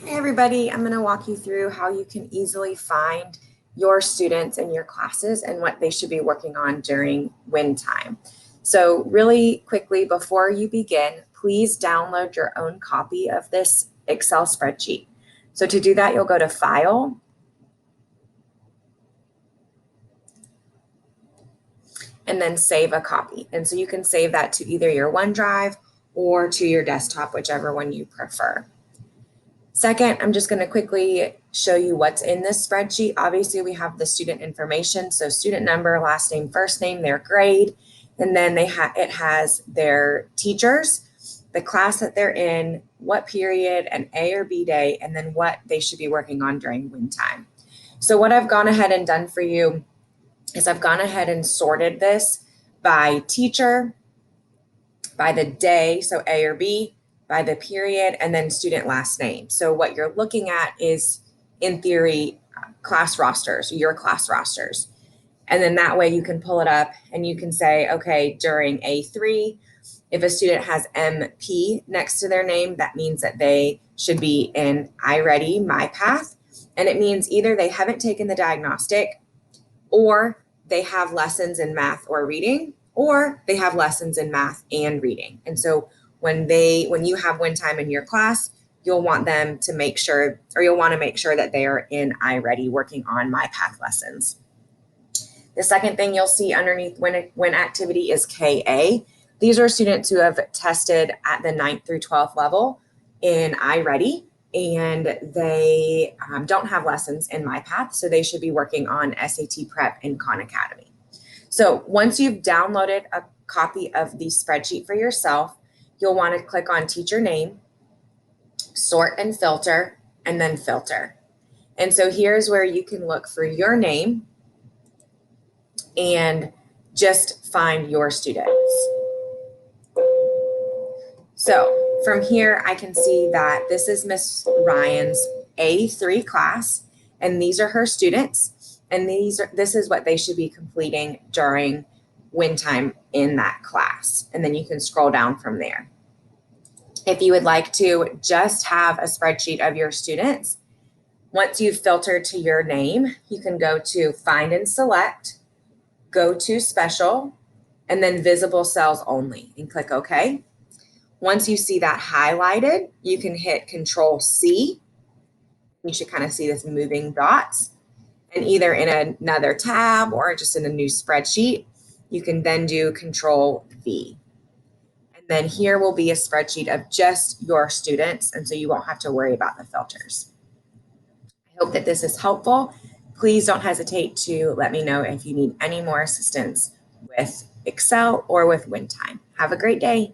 Hey everybody, I'm going to walk you through how you can easily find your students in your classes and what they should be working on during WINN time. So really quickly before you begin, please download your own copy of this Excel spreadsheet. So to do that, you'll go to File, and then save a copy. And so you can save that to either your OneDrive or to your desktop, whichever one you prefer. Second, I'm just going to quickly show you what's in this spreadsheet. Obviously, we have the student information, so student number, last name, first name, their grade, and then it has their teachers, the class that they're in, what period, an A or B day, and then what they should be working on during WINN time. So what I've gone ahead and done for you is I've gone ahead and sorted this by teacher, by the day, so A or B, by the period, and then student last name. So what you're looking at is, in theory, class rosters, your class rosters. And then that way you can pull it up and you can say, okay, during A3, if a student has MP next to their name, that means that they should be in iReady, My Path. And it means either they haven't taken the diagnostic, or they have lessons in math or reading, or they have lessons in math and reading. And so when you have WINN time in your class, you'll want them to make sure, or you'll want to make sure that they are in iReady working on My Path lessons. The second thing you'll see underneath WINN activity is KA. These are students who have tested at the 9th through 12th level in iReady, and they don't have lessons in My Path, so they should be working on SAT Prep in Khan Academy. So once you've downloaded a copy of the spreadsheet for yourself, you'll want to click on Teacher Name, Sort and Filter, and then Filter. And so here's where you can look for your name and just find your students. So from here, I can see that this is Miss Ryan's A3 class, and these are her students, and this is what they should be completing during WINN time in that class. And then you can scroll down from there. If you would like to just have a spreadsheet of your students, once you've filtered to your name, you can go to Find and Select, go to Special, and then Visible Cells Only, and click OK. Once you see that highlighted, you can hit Control C. You should kind of see this moving dots. And either in another tab or just in a new spreadsheet, you can then do Control V. And then here will be a spreadsheet of just your students, and so you won't have to worry about the filters. I hope that this is helpful. Please don't hesitate to let me know if you need any more assistance with Excel or with WINN time. Have a great day.